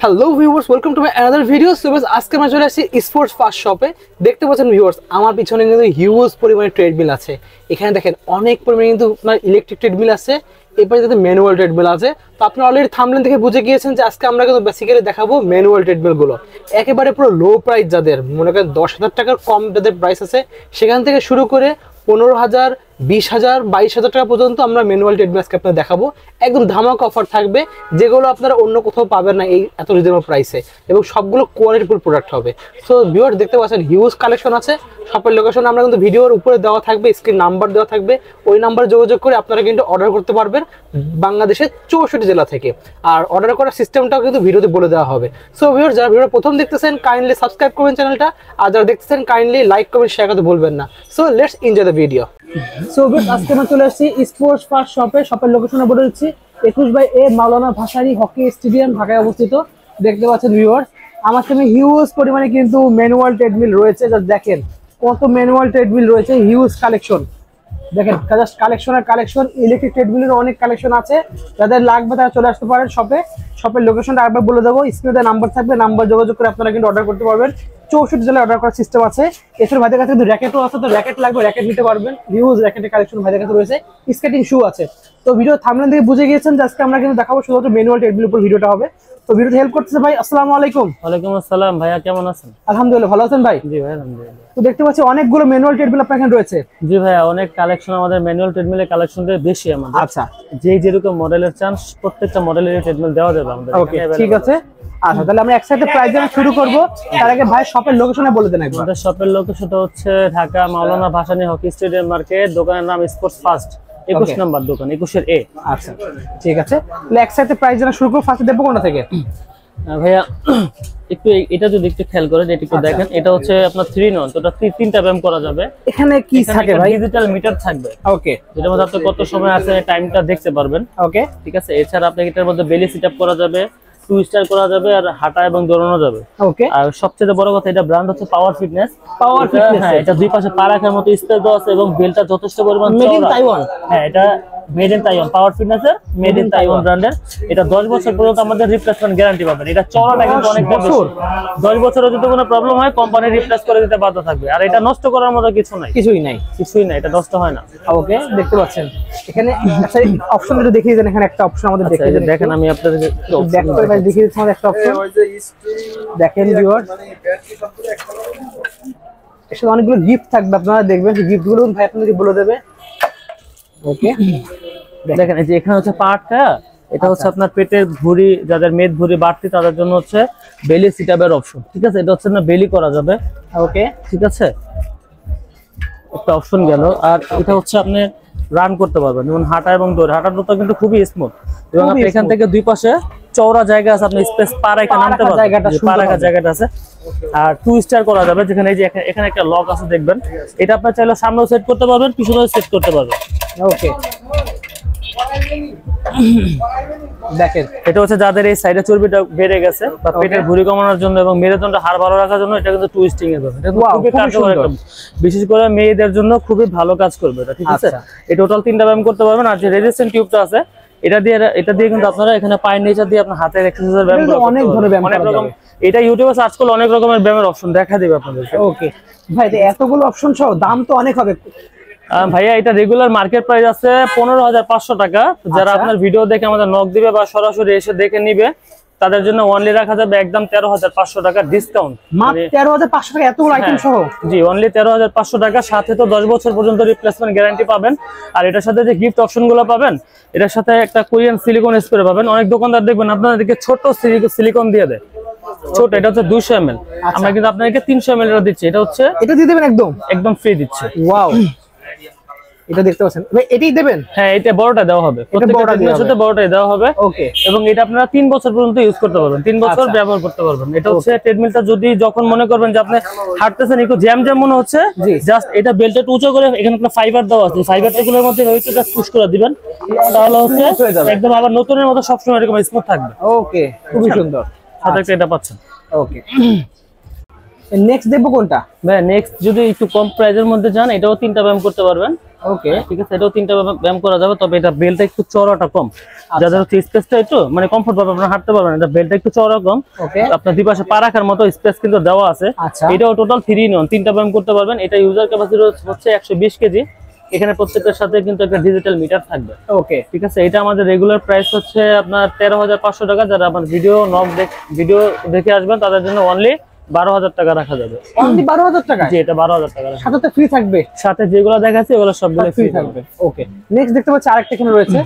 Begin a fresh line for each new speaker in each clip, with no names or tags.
Hello viewers, welcome to my another video. So guys, আজকে আমরা চলে আসছি স্পোর্টস ফার্স্ট শপে। দেখতে পাচ্ছেন ভিউয়ার্স, আমার পিছনে কিন্তু হিউজ পরিমাণে ট্রেডমিল আছে। এখানে দেখেন অনেক পরিমাণে কিন্তু আপনার ইলেকট্রিক ট্রেডমিল আছে, এরপরে যাতে ম্যানুয়াল ট্রেডমিল আছে। তো আপনি অলরেডি থাম্বনেল থেকে বুঝে গিয়েছেন যে আজকে আমরা কিন্তু বেসিক্যালি দেখাবো ম্যানুয়াল ট্রেডমিলগুলো। একেবারে পুরো লো প্রাইস, যাদের মনে করেন 10,000 টাকার কম যাদের প্রাইস আছে, সেখান থেকে শুরু করে 15,000, 20,000, 22,000 টাকা পর্যন্ত আমরা ম্যানুয়াল ট্রেডমিল আজকে আপনাদের দেখাবো। একদম ধামাকা অফার থাকবে, যেগুলো আপনারা অন্য কোথাও পাবেন না এই এত রিজনেবল প্রাইসে, এবং সবগুলো কোয়ালিটিফুল প্রোডাক্ট হবে। সো ভিউয়ার দেখতে পাচ্ছেন হিউজ কালেকশন আছে। শপের লোকেশন আমরা কিন্তু ভিডিওর উপরে দেওয়া থাকবে, স্ক্রিন নাম্বার দেওয়া থাকবে, ওই নাম্বার যোগাযোগ করে আপনারা কিন্তু অর্ডার করতে পারবেন বাংলাদেশের 64 জেলা থেকে। আর অর্ডার করার সিস্টেমটাও কিন্তু ভিডিওতে বলে দেওয়া হবে। সো ভিউয়ার, যারা ভিডিও প্রথম দেখতেছেন কাইন্ডলি সাবস্ক্রাইব করবেন চ্যানেলটা, আর যারা দেখতেছেন কাইন্ডলি লাইক কমেন্ট শেয়ার করতে ভুলবেন না। So let's enjoy the video. So আজকে আমরা চলে আসছি স্পোর্টস ফার্স্ট শপে। শপের লোকেশনে বলে দিচ্ছি 21/A মাওলানা ভাসানী হকি স্টেডিয়াম, ঢাকায় অবস্থিত। দেখতে পাচ্ছেন ভিউয়ার্স, আমার সামনে হিউজ পরিমাণে কিন্তু ম্যানুয়াল ট্রেডমিল রয়েছে। যা দেখেন কত ম্যানুয়াল ট্রেডমিল রয়েছে, হিউজ কালেকশন। দেখেন জাস্ট কালেকশনের কালেকশন। ইলেকট্রিক ট্রেডমিলের অনেক কালেকশন আছে, যাদের লাগবে তারা চলে আসতে পারেন শপে। শপের লোকেশনটা আরেকবার বলে দেবো, স্ক্রিনে নাম্বার থাকবে, নাম্বার যোগাযোগ করে আপনারা কিন্তু অর্ডার করতে পারবেন। 64 জেলায় অর্ডার করার সিস্টেম আছে। এছাড়া ভাইদের কাছে কিন্তু র্যাকেটও আছে, তো র্যাকেট লাগবে র্যাকেট নিতে পারবেন। হিউজ র্যাকেটের কালেকশন ভাইদের কাছে রয়েছে, স্কেটিং শু আছে। তো ভিডিও থাম্বনেল থেকে বুঝে গিয়েছেন যে আজকে আমরা কিন্তু দেখাবো শুধুমাত্র ম্যানুয়াল ট্রেডমিল উপর ভিডিওটা হবে। তো ভিডিওতে হেল্প করতেছে ভাই। আসসালামু আলাইকুম।
ওয়ালাইকুম আসসালাম ভাইয়া, কেমন আছেন?
আলহামদুলিল্লাহ, ভালো আছেন ভাই?
জি ভাই আলহামদুলিল্লাহ।
তো দেখতে পাচ্ছি অনেকগুলো ম্যানুয়াল ট্রেডমিল আপনার এখানে রয়েছে।
জি ভাইয়া, অনেক কালেকশন আমাদের ম্যানুয়াল ট্রেডমিলের কালেকশনটা বেশি আমাদের।
আচ্ছা,
যেরকম মডেলের চান প্রত্যেকটা মডেলের ট্রেডমিল দেওয়া যাবে আমাদের।
ওকে ঠিক আছে। আচ্ছা, তাহলে আমরা একসাথে প্রাইস জানা শুরু করব। তার আগে ভাই শপের লোকেশনে বলে দেন একবার।
আমাদের শপের লোকেশনটা হচ্ছে ঢাকা মাওলানা ভাসানী হকি স্টেডিয়াম মার্কেট, দোকানের নাম স্পোর্টস ফার্স্ট, 21 নম্বর দোকান, 21-A।
আচ্ছা ঠিক আছে, তাহলে একসাথে প্রাইস জানা শুরু করব। ফার্স্টে দেবো কোনটা থেকে
ভাইয়া? একটু এটা যদি একটু খেয়াল করেন, এটা একটু দেখেন। এটা হচ্ছে আপনার 3-in-1, তো এটা 3টা ব্যায়াম করা যাবে।
এখানে কি থাকে ভাই?
ডিজিটাল মিটার থাকবে।
ওকে,
যেটার মধ্যে আপনি কত সময় আছে টাইমটা দেখতে পারবেন।
ওকে
ঠিক আছে। এছাড়া আপনি এটার মধ্যে বেলি সিটআপ করা যাবে, টুইস্টার করা যাবে, আর হাঁটা এবং দৌড়ানো যাবে।
ওকে,
আর সবচেয়ে বড় কথা, এটা ব্র্যান্ড হচ্ছে পাওয়ার ফিটনেস।
পাওয়ার ফিটনেস,
হ্যাঁ, এটা দুই পাশে পা রাখার মতো স্পেস দেওয়া আছে এবং বেলটা যথেষ্ট পরিমাণ
মেড ইন
চওড়া।
তাইওয়ান।
হ্যাঁ, এটা মেড ইন তাইওয়ান, পাওয়ার ফিটনেসের মেড ইন তাইওয়ান ব্র্যান্ডের। এটা 10 বছর পর্যন্ত আমাদের রিপ্লেসমেন্ট গ্যারান্টি পাবেন। এটা চওড়াটা কিন্তু অনেকটা বেশি। 10 বছরের যদি কোনো প্রবলেম হয় কোম্পানি রিপ্লেস করে দিতে বাধ্য থাকবে। আর এটা নষ্ট করার মতো কিছু নাই,
কিছুই নাই,
কিছুই নাই, এটা নষ্ট হয় না।
ওকে, দেখতে পাচ্ছেন এখানে আচ্ছা অপশনটা দেখিয়ে দেন। এখানে একটা অপশন আমাদের দেখিয়ে দেন।
দেখেন, আমি আপনাদেরকে
ব্যাক করে ভাই দেখিয়ে দিচ্ছি আমাদের একটা অপশন। দেখেন ভিউয়ার, এর সাথে অনেকগুলো গিফট থাকবে, আপনারা দেখবেন যে গিফটগুলো ভাই আপনাদেরকে বলে দেবে। ওকে,
দেখেন এই যে এখানে হচ্ছে পার্টটা, এটা হচ্ছে আপনার পেটের ভুঁড়ি, যাদের মেদ ভুঁড়ি বাড়তি তাদের জন্য হচ্ছে বেলি সিটআপের অপশন। ঠিক আছে, এটা হচ্ছে না বেলি করা যাবে।
ওকে
ঠিক আছে, একটা অপশন গেল। আর এটা হচ্ছে আপনি রান করতে পারবেন, যেমন হাঁটা এবং দৌড়। হাঁটাটা কিন্তু খুবই স্মুথ, এবং আপনি এখান থেকে দুই পাশে চওড়া জায়গা আছে, আপনি স্পেস পা রেখে নামতে পারবেন, পা রাখার জায়গাটা আছে। আর টুইস্টার করা যাবে, যেখানে এই যে এখানে একটা লক আছে দেখবেন। এটা আপনি চাইলে সামনেও সেট করতে পারবেন, পিছনেও সেট করতে পারবেন।
ওকে, দেখেন
এটা হচ্ছে যাদের এই সাইডে চর্বিটা বেড়ে গেছে বা পেটের ভুঁড়ি কমানোর জন্য এবং মেরুদণ্ডের হাড় ভালো রাখার জন্য, এটা কিন্তু টুইস্টিং এর জন্য এটা খুবই কার্যকর একটা, বিশেষ করে মেয়েদের জন্য খুবই ভালো কাজ করবে এটা। ঠিক আছে, এই টোটাল 3টা ব্যায়াম করতে পারবেন। আর যে রেজিস্ট্যান্ট টিউবটা আছে, এটা দিয়ে কিন্তু আপনারা এখানে পায়ের নিচে দিয়ে আপনার হাতের এক্সারসাইজের ব্যায়াম করতে পারবেন। অনেক ধরনের ব্যায়াম, অনেক রকম। এটা ইউটিউবে সার্চ করলে অনেক রকমের ব্যায়ামের অপশন দেখা দিবে আপনাদেরকে।
ওকে ভাই, এতগুলো অপশন সহ দাম তো অনেক হবে
ভাইয়া। এটা রেগুলার মার্কেট প্রাইস আছে 15,500 টাকা। যারা আপনার ভিডিও দেখে আমাদের নক দিবে বা সরাসরি এসে দেখে নিবে, তাদের জন্য অনলি রাখা যাবে একদম 13,500 টাকা ডিসকাউন্ট।
মাত্র 13,500 টাকা এতগুলো আইটেম সহ?
জি, অনলি 13,500 টাকা। সাথে তো 10 বছর পর্যন্ত রিপ্লেসমেন্ট গ্যারান্টি পাবেন। আর এটার সাথে যে গিফট অপশন গুলো পাবেন, এটার সাথে একটা কোরিয়ান সিলিকন স্প্রে পাবেন। অনেক দোকানদার দেখবেন আপনাদেরকে ছোট সিলিকন দিয়ে দেয়, ছোট। এটা হচ্ছে 200 ml, আমরা কিন্তু আপনাদেরকে 300 ml এর দিচ্ছি। এটা হচ্ছে
এটা দিয়ে দেবেন
একদম ফ্রি দিচ্ছে।
ওয়াও, এটা দেখতে পাচ্ছেন ভাই, এটাই দেবেন?
হ্যাঁ, এটা বড়টা দেওয়া হবে, প্রত্যেকটা সাথে বড়টাই দেওয়া হবে।
ওকে, এবং
এটা আপনারা 3 বছর পর্যন্ত ইউজ করতে পারবেন, 3 বছর ব্যবহার করতে পারবেন। এটা হচ্ছে ট্রেডমিলটা যদি যখন মনে করবেন যে আপনি হাঁটতেছেন একটু জ্যাম মনে হচ্ছে, জাস্ট এটা বেল্টটা উঁচু করে এখানে একটা ফাইবার দেওয়া আছে, ফাইবারগুলোর মধ্যে হয়তো জাস্ট পুশ করে দিবেন, তাহলে হচ্ছে একদম আবার নতুনের মতো সবসময় এরকম স্মুথ থাকবে।
ওকে, খুবই সুন্দর।
সাথে এটা পাচ্ছেন।
ওকে, নেক্সট দেবো কোনটা
ভাই? নেক্সট যদি একটু কম প্রাইসের মধ্যে যান, এটাও 3টা ব্যায়াম করতে পারবেন।
ওকে
ঠিক আছে, এটাও 3টা ব্যায়াম করা যাবে, তবে এটা বেলটা একটু চওড়াটা কম, যাদের হচ্ছে স্পেসটা একটু মানে কমফোর্ট পাবে আপনারা হাঁটতে পারবেন, এটা বেলটা একটু চওড়া কম।
ওকে
আপনার দুই পাশে পা রাখার মতো স্পেস কিন্তু দেওয়া আছে।
আচ্ছা
এটাও টোটাল 3 in 1, 3টা ব্যায়াম করতে পারবেন। এটা ইউজার ক্যাপাসিটি হচ্ছে 120 কেজি। এখানে প্রত্যেকটার সাথে কিন্তু একটা ডিজিটাল মিটার থাকবে।
ওকে
ঠিক আছে, এটা আমাদের রেগুলার প্রাইস হচ্ছে আপনার 13,500 টাকা। যারা আমার ভিডিও দেখে আসবেন তাদের জন্য অনলি 12,000 টাকা রাখা যাবে।
অনলি 12,000 টাকা?
জি, এটা 12,000 টাকা।
সাথে তো ফ্রি থাকবে?
সাথে যেগুলো দেখাচ্ছি ওগুলো সবগুলো
ফ্রি থাকবে। ওকে, নেক্সট দেখতে পাচ্ছি আরেকটা এখানে রয়েছে।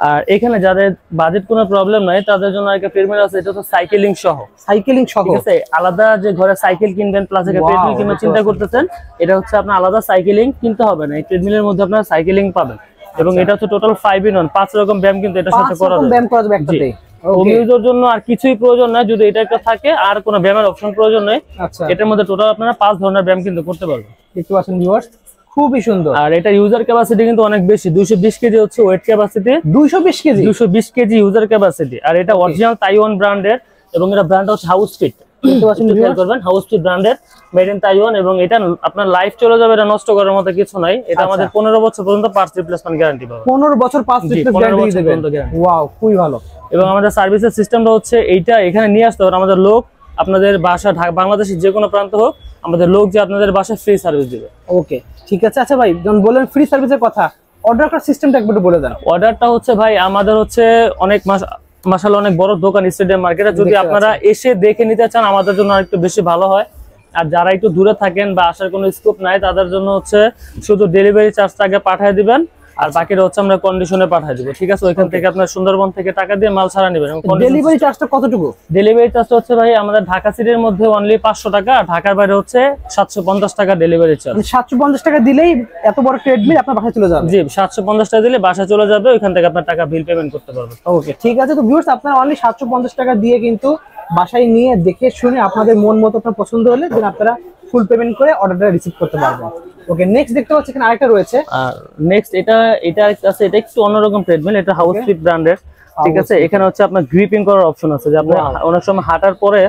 আর এখানে যাদের বাজেট কোনো প্রবলেম নাই তাদের জন্য একটা ট্রেডমিল আছে, এটা তো সাইকেলিং সহ।
সাইকেলিং সহ,
ঠিক আছে, আলাদা যে ঘরে সাইকেল কিনবেন প্লাস একটা ট্রেডমিল কিনবেন চিন্তা করতেছেন, এটা হচ্ছে আপনার আলাদা সাইকেলিং কিনতে হবে না, এই ট্রেডমিলের মধ্যে আপনারা সাইকেলিং পাবেন। এবং এটা হচ্ছে টোটাল 5 in 1, 5 রকম ব্যায়াম কিন্তু এটার সাথে করা যাবে।
ব্যায়াম করা যাবে একটাতেই।
হোম ইউজের জন্য আর কিছুই প্রয়োজন নাই, যদি এটা একটা থাকে আর কোনো ব্যায়ামের অপশন প্রয়োজন নেই।
আচ্ছা,
এটার মধ্যে টোটাল আপনারা 5 ধরনের ব্যায়াম কিন্তু করতে পারবেন।
দেখতে পাচ্ছেন ভিউয়ার্স, খুবই সুন্দর।
আর এটা ইউজার ক্যাপাসিটি কিন্তু অনেক বেশি, 220 কেজি হচ্ছে weight capacity.
220 KG? 220
KG user capacity. আর এটা অরিজিনাল তাইওয়ান ব্র্যান্ডের, এবং এটা ব্র্যান্ড হচ্ছে হাউস ফিট। হাউস ফিট ব্র্যান্ডের, মেড ইন তাইওয়ান। এবং এটা আপনার লাইফ চলে যাবে, এটা নষ্ট করার মতো কিছু নাই। এটা আমাদের 15 বছর পর্যন্ত পার্টস রিপ্লেসমেন্ট গ্যারান্টি পাবেন।
15 বছর পার্টস রিপ্লেসমেন্ট গ্যারান্টি দিবেন? ওয়াও, খুবই ভালো।
এবং আমাদের সার্ভিসের সিস্টেমটা হচ্ছে এইটা, এখানে নিয়ে আসতে হবে আমাদের লোক, আপনাদের বাসা বাংলাদেশের যে কোনো প্রান্ত হোক, আমাদের লোক যে আপনাদের বাসায় ফ্রি সার্ভিস দিবে।
ওকে, ঠিক আছে। আচ্ছা ভাই, যখন বলেন ফ্রি সার্ভিসের কথা, অর্ডার করার সিস্টেমটা একটু বলে দেন।
অর্ডারটা হচ্ছে ভাই আমাদের হচ্ছে অনেক মাশাআল্লাহ অনেক বড় দোকান স্টেডিয়াম মার্কেটে, যদি আপনারা এসে দেখে নিতে চান আমাদের জন্য আরেকটু বেশি ভালো হয়। আর যারা একটু দূরে থাকেন বা আসার কোনো স্কোপ নাই তাদের জন্য হচ্ছে শুধু ডেলিভারি চার্জটা আগে পাঠিয়ে দিবেন, আর বাকিটা হচ্ছে আমরা কন্ডিশনে পাঠিয়ে দিব। ঠিক আছে, ওইখান থেকে আপনার সুন্দরবন থেকে টাকা দিয়ে মাল ছাড়া নেবেন।
ডেলিভারি চার্জটা কতটুকু?
ডেলিভারি চার্জটা হচ্ছে ভাই আমাদের ঢাকা সিটির মধ্যে অনলি 500 টাকা, আর ঢাকার বাইরে হচ্ছে 750 টাকা ডেলিভারি চার্জ।
750 টাকা দিলেই এত বড় ট্রেডমিল আপনার বাসায় চলে যাবে? জি,
750 টাকা দিলে বাসায় চলে যাবে, ওইখান থেকে আপনার টাকা বিল পেমেন্ট করতে পারবেন।
ওকে, ঠিক আছে। তো ভিউয়ার্স, আপনারা অনলি 750 টাকা দিয়ে কিন্তু বাসায় নিয়ে দেখে শুনে আপনাদের মন মতো আপনার পছন্দ হলে দেন আপনারা ফুল পেমেন্ট করে অর্ডারটা রিসিভ করতে পারবেন। ওকে, নেক্সট দেখতে পাচ্ছি এখানে আরেকটা রয়েছে।
আর নেক্সট এটা আছে, এটা একটু অন্যরকম ট্রেডমিল, এটা হাউস ফিট ব্র্যান্ডের। ঠিক আছে, এখানে হচ্ছে আপনার গ্রিপিং করার অপশন আছে, যে আপনি অনেক সময় হাঁটার পরে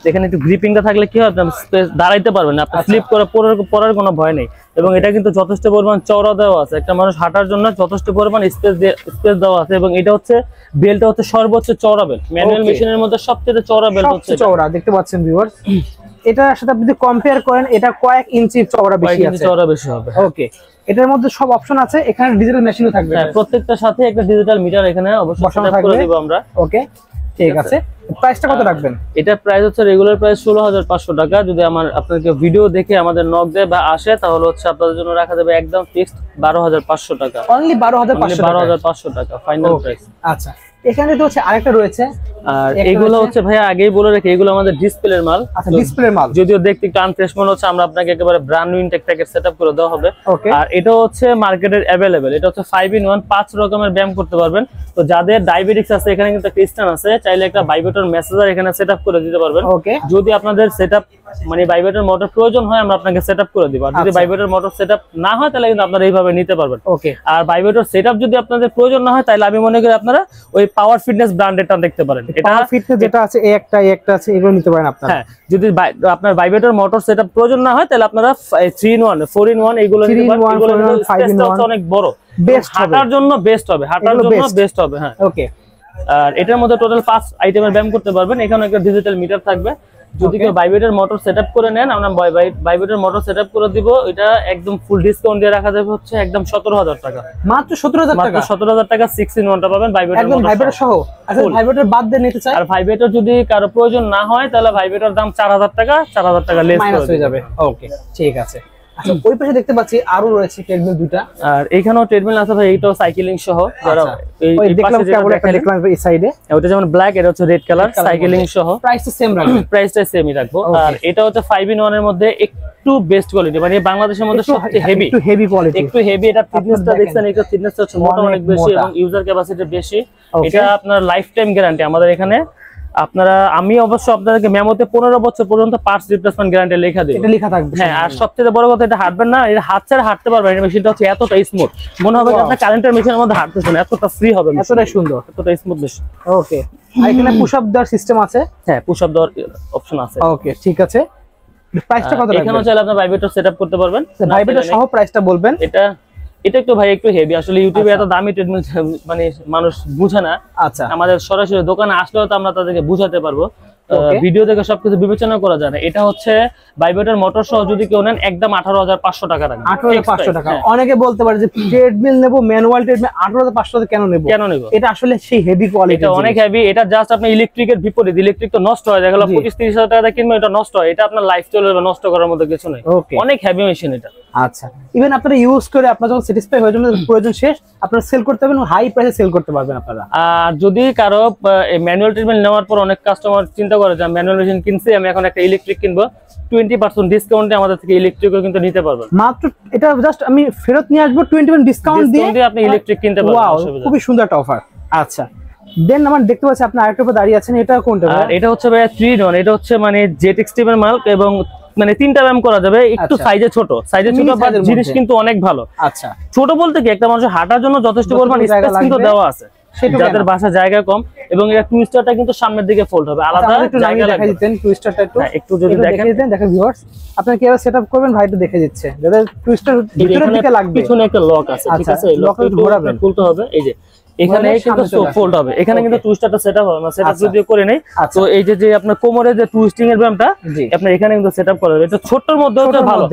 এখানে একটু গ্রিপিংটা থাকলে কি হয়, আপনি স্পেস দাঁড়াইতে পারবেন, আপনি স্লিপ করে পড়ার কোনো ভয় নেই। এবং এটা কিন্তু যথেষ্ট পরিমাণ চওড়া দেওয়া আছে, একটা মানুষ হাঁটার জন্য যথেষ্ট পরিমাণ স্পেস দেওয়া আছে। এবং এটা হচ্ছে বেলটা হচ্ছে সর্বোচ্চ চওড়া বেল, ম্যানুয়াল মেশিনের মধ্যে সবচেয়ে চওড়া বেল হচ্ছে
চওড়া। দেখতে পাচ্ছেন ভিউয়ার্স, এটার সাথে আপনি যদি কম্পেয়ার করেন এটা কয়েক ইঞ্চি চওড়া বেশি আছে,
চওড়া বেশি হবে।
ওকে, এটার মধ্যে সব অপশন আছে, এখানে ডিজিটাল মেশিনও থাকবে।
হ্যাঁ, প্রত্যেকটার সাথে একটা ডিজিটাল মিটার এখানে অবশ্যই সেট করে দিব আমরা।
ওকে, ঠিক আছে। প্রাইসটা কত রাখবেন?
এটা প্রাইস হচ্ছে রেগুলার প্রাইস 16,500 টাকা। যদি আপনাকে ভিডিও দেখে আমাদের নক দেয় বা আসে তাহলে হচ্ছে আপনাদের জন্য রাখা যাবে একদম ফিক্সড 12,500 টাকা।
অনলি 12,500
টাকা ফাইনাল প্রাইস।
আচ্ছা, এখানে তো হচ্ছে আরেকটা রয়েছে।
আর এগুলো হচ্ছে ভাইয়া আগেই বলে রাখি, এগুলো আমাদের ডিসপ্লের মাল।
আচ্ছা, ডিসপ্লের মাল।
যদিও দেখতে একটু আনফ্রেশ মনে হচ্ছে, আমরা আপনাকে একেবারে brand new intake package setup করে দেওয়া হবে। আর এটা হচ্ছে মার্কেটের अवेलेबल, এটা হচ্ছে 5 in 1, 5 রকমের ব্যায়াম করতে পারবেন। তো যাদের ডায়াবেটিস আছে, এখানে কিন্তু ক্রিস্টান আছে, চাইলে একটা ভাইব্রেটর মেসেজার এখানে সেটআপ করে দিতে পারবেন। যদি আপনাদের সেটআপ মানে ভাইব্রেটর মোটর প্রয়োজন হয় আমরা আপনাকে সেটআপ করে দিব, আর যদি ভাইব্রেটর মোটর সেটআপ না হয় তাহলে কিন্তু আপনারা এইভাবে নিতে পারবেন।
ওকে,
আর ভাইব্রেটর সেটআপ যদি আপনাদের প্রয়োজন না হয় তাহলে আমি মনে করি আপনারা ওই পাওয়ার ফিটনেস ব্র্যান্ডেরটা দেখতে পারেন।
এটা ফিটনেস যেটা আছে, এই একটা আছে, এগুলো নিতে পারেন আপনারা।
হ্যাঁ, যদি আপনার ভাইব্রেটর মোটর সেটআপ প্রয়োজন না হয় তাহলে আপনারা 3 in 1, 4 in 1 এগুলো নিতে পারেন। এগুলো স্পেসটা অনেক বড়, বেস্ট হাঁটার জন্য বেস্ট হবে, হাঁটার জন্য বেস্ট হবে। হ্যাঁ,
ওকে।
আর এটার মধ্যে টোটাল 5 আইটেমের ব্যায়াম করতে পারবেন। এখানে একটা ডিজিটাল মিটার থাকবে। যদি কেউ ভাইব্রেটর মোটর সেটআপ করে নেন, আমরা ভাইব্রেটর মোটর সেটআপ করে দিব। এটা একদম ফুল ডিসকাউন্ট দিয়ে রাখা যাবে হচ্ছে একদম 17,000 টাকা।
মাত্র 17,000 টাকা?
মাত্র 17,000 টাকা 6 in 1টা পাবেন ভাইব্রেটর
সহ। আচ্ছা, ভাইব্রেটর বাদ দিয়ে নিতে চাই?
আর ভাইব্রেটর যদি কারো প্রয়োজন না হয় তাহলে ভাইব্রেটর দাম 4,000 টাকা, 4,000 টাকা লেস
হয়ে যাবে। ওকে, ঠিক আছে। আচ্ছা, ওই পাশে দেখতে পাচ্ছি আরো রয়েছে ট্রেডমিল দুটো।
আর এখানেও ট্রেডমিল আছে ভাই, এইটাও সাইকেলিং সহ। যারা
এই দেখলাম কেবল একটা দেখলাম এই সাইডে,
ওটা যেমন ব্ল্যাক, এটা হচ্ছে রেড কালার, সাইকেলিং সহ।
প্রাইসটা সেম রাখবেন?
প্রাইসটা সেমই রাখবো। আর এটা হচ্ছে 5 in 1 এর মধ্যে একটু বেস্ট কোয়ালিটি, মানে বাংলাদেশের মধ্যে সবচেয়ে হেভি,
একটু হেভি কোয়ালিটি,
একটু হেভি। এটা ফিটনেসটা দেখছেন, এটা ফিটনেসটা হচ্ছে মোটা অনেক বেশি এবং ইউজার ক্যাপাসিটি বেশি। এটা আপনার লাইফ টাইম গ্যারান্টি আমাদের এখানে। আমি অবশ্য আপনাদেরকে মেমোতে 15 বছর পর্যন্ত পার্টস রিপ্লেসমেন্ট গ্যারান্টি লেখা দেব,
এটা লেখা থাকবে।
হ্যাঁ, আর সবচেয়ে বড় কথা এটা হাঁটবেন না, এটা হাত ছাড়া হাঁটতে পারবেন। এই মেশিনটা হচ্ছে এতটা স্মুথ, মনে হবে আপনি কারেন্টের মেশিনের মধ্যে হাঁটতেছেন, এতটা ফ্রি হবে,
এতটা সুন্দর,
এতটা স্মুথ মেশিন।
ওকে, আর এখানে পুশ আপ দেওয়ার সিস্টেম আছে?
হ্যাঁ, পুশ আপ দেওয়ার অপশন আছে।
ওকে, ঠিক আছে। প্রাইসটা কত রাখবেন?
এখানেও চাইলে আপনি ভাইব্রেটর সেটআপ করতে পারবেন।
ভাইব্রেটর সহ প্রাইসটা বলবেন।
এটা এটা একটু ভাই একটু হেভি, আসলে ইউটিউবে এত দামি ট্রেডমিল মানে মানুষ বুঝে না।
আচ্ছা,
আমাদের সরাসরি দোকানে আসলেও তো আমরা তাদেরকে বুঝাতে পারবো, ভিডিও দেখে সবকিছু বিবেচনা করা যায় না। এটা হচ্ছে ভাইব্রেটর মোটর সহ যদি কেউ নেন একদম 18,500 টাকা রাখবেন।
18,500 টাকা। অনেকে বলতে পারে যে ট্রেডমিল নেব, ম্যানুয়াল ট্রেডমিল 18,500 কেন নেব? এটা আসলে সেই হেভি কোয়ালিটি,
এটা অনেক হেভি। এটা জাস্ট আপনি ইলেকট্রিকের বিপরীত, ইলেকট্রিক তো নষ্ট হয়, যেগুলো 25-30 হাজার টাকা কিনবেন এটা নষ্ট হয়, এটা আপনার লাইফ চলে যাবে, নষ্ট করার মতো কিছু নেই। অনেক হেভি মেশিন এটা।
আচ্ছা, ইভেন আপনারা ইউজ করে আপনারা যখন স্যাটিসফাই হয়ে যাবেন, প্রয়োজন শেষ, আপনারা সেল করতে পারবেন, হাই প্রাইসে সেল করতে পারবেন আপনারা।
আর যদি কারো ম্যানুয়াল ট্রিটমেন্ট নেওয়ার পর অনেক কাস্টমার চিন্তা করে যে ম্যানুয়াল মেশিন কিনছি, আমি এখন একটা ইলেকট্রিক কিনবো, 20% ডিসকাউন্টে আমাদের থেকে ইলেকট্রিকও কিন্তু নিতে পারবেন।
মাত্র এটা জাস্ট আমি ফেরত নিয়ে আসবো 20% ডিসকাউন্ট দিয়ে
আপনি ইলেকট্রিক কিনতে পারবেন।
ওয়াও, খুবই সুন্দর একটা অফার। আচ্ছা, দেন আমরা দেখতে পাচ্ছি আপনি আরেকটা উপর দাঁড়িয়ে আছেন, এটা কোনটা?
আর এটা হচ্ছে ভাই 3-in-1, এটা হচ্ছে মানে জেট এক্সট্রিমের মাল, এবং মানে 3টা ব্যায়াম করা যাবে, একটু সাইজে ছোট, বাট জিনিস কিন্তু অনেক ভালো।
আচ্ছা,
ছোট বলতে কি একটা মানুষের হাঁটার জন্য যথেষ্ট পরিমাণ স্পেস কিন্তু দেওয়া আছে, যাদের বাসা জায়গা কম, এবং এটা টুইস্টারটা কিন্তু সামনের দিকে ফোল্ড হবে, আলাদা
একটু জায়গা দেখা দিতেন টুইস্টারটা একটু
যদি দেখেন
দেখেন ভিউয়ার্স, আপনারা কিভাবে সেটআপ করবেন ভাই একটু দেখে দিচ্ছে, যাদের টুইস্টার ভিতরের দিকে লাগবে,
পিছনে একটা লক আছে, ঠিক আছে, এই লকটা একটু ঘোরাবেন, খুলতে হবে, এই যে এখানে কিন্তু ফোল্ড হবে, এখানে কিন্তু টুইস্টারটা সেটআপ হবে না, সেটআপ যদি করে নেই তো এই যে আপনার কোমরে যে টুইস্টিং এর ব্যায়ামটা আপনি এখানে কিন্তু সেটআপ করে দেবেন। এটা ছোটর মধ্যে হচ্ছে ভালো,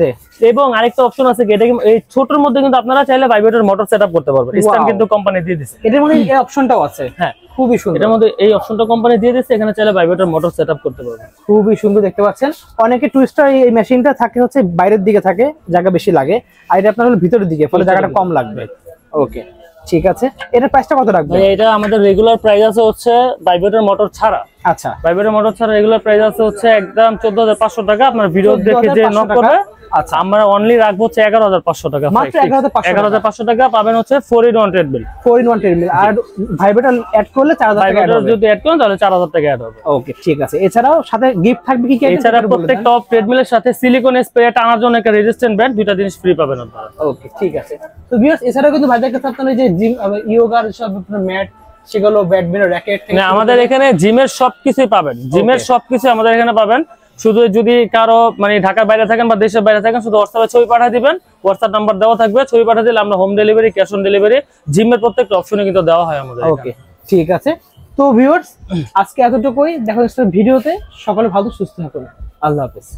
এবং আরেকটা অপশন আছে, এটা এই ছোটর মধ্যে কিন্তু আপনারা চাইলে ভাইব্রেটর মোটর সেটআপ করতে পারবেন, স্ট্যান্ড কিন্তু কোম্পানি দিয়ে দিয়েছে,
এটার মধ্যে এই অপশনটাও আছে।
হ্যাঁ,
খুবই সুন্দর,
এটার মধ্যে এই অপশনটা কোম্পানি দিয়ে দিয়েছে, এখানে চাইলে ভাইব্রেটর মোটর সেটআপ করতে পারবেন।
খুবই সুন্দর দেখতে পাচ্ছেন। অনেকে টুইস্টার এই মেশিনটা থাকে হচ্ছে বাইরের দিকে থাকে, জায়গা বেশি লাগে, আর এটা আপনার হলো ভিতরের দিকে, ফলে জায়গাটা কম লাগবে। ওকে, ঠিক আছে, এটার প্রাইসটা কত রাখবেন?
এটা আমাদের রেগুলার প্রাইস আছে হচ্ছে ভাইব্রেটর মোটর ছাড়া।
আচ্ছা,
ভাইব্রেটর মোটর ছাড়া রেগুলার প্রাইস আছে হচ্ছে একদম 14,500 টাকা। আপনার ভিডিও দেখে যে নক করবে, আচ্ছা, আমরা অনলি রাখবো হচ্ছে 11,500 টাকা,
মাত্র 11,500
টাকা পাবেন হচ্ছে 4-in-1 ট্রেডমিল।
4-in-1 ট্রেডমিল, আর ভাইব্রেটর অ্যাড করলে 4,000 টাকা অ্যাড হবে,
যদি অ্যাড করেন তাহলে 4,000 টাকা অ্যাড হবে।
ওকে, ঠিক আছে। এছাড়াও সাথে গিফট থাকবে কি?
এছাড়া প্রত্যেকটা ট্রেডমিলের সাথে সিলিকন স্প্রে টানার জন্য একটা রেজিস্ট্যান্ট ব্যান্ড, দুইটা জিনিস ফ্রি পাবেন আপনারা।
ওকে, ঠিক আছে। তো ভিউয়ার্স, এছাড়াও কিন্তু ভাইদের কাছে আপনারা যে জিম ইয়োগার সব ম্যাট, সেগুলো ব্যাডমিন্টন র্যাকেট,
না আমাদের এখানে জিমের সবকিছুই পাবেন, জিমের সবকিছু আমাদের এখানে পাবেন। শুধু যদি কারো মানে ঢাকার বাইরে থাকেন বা দেশের বাইরে থাকেন, শুধু হোয়াটসঅ্যাপে ছবি পাঠিয়ে দিবেন, হোয়াটসঅ্যাপ নাম্বার দেওয়া থাকবে, ছবি পাঠিয়ে দিলে আমরা home delivery, cash on delivery, জিমের প্রত্যেকটা অপশনে কিন্তু দেওয়া হয় আমাদের।
ওকে, ঠিক আছে। তো ভিউয়ার্স, আজকে এতটুকুই, দেখা হচ্ছে ভিডিওতে। সকলে ভালো সুস্থ থাকুন, আল্লাহ হাফেজ।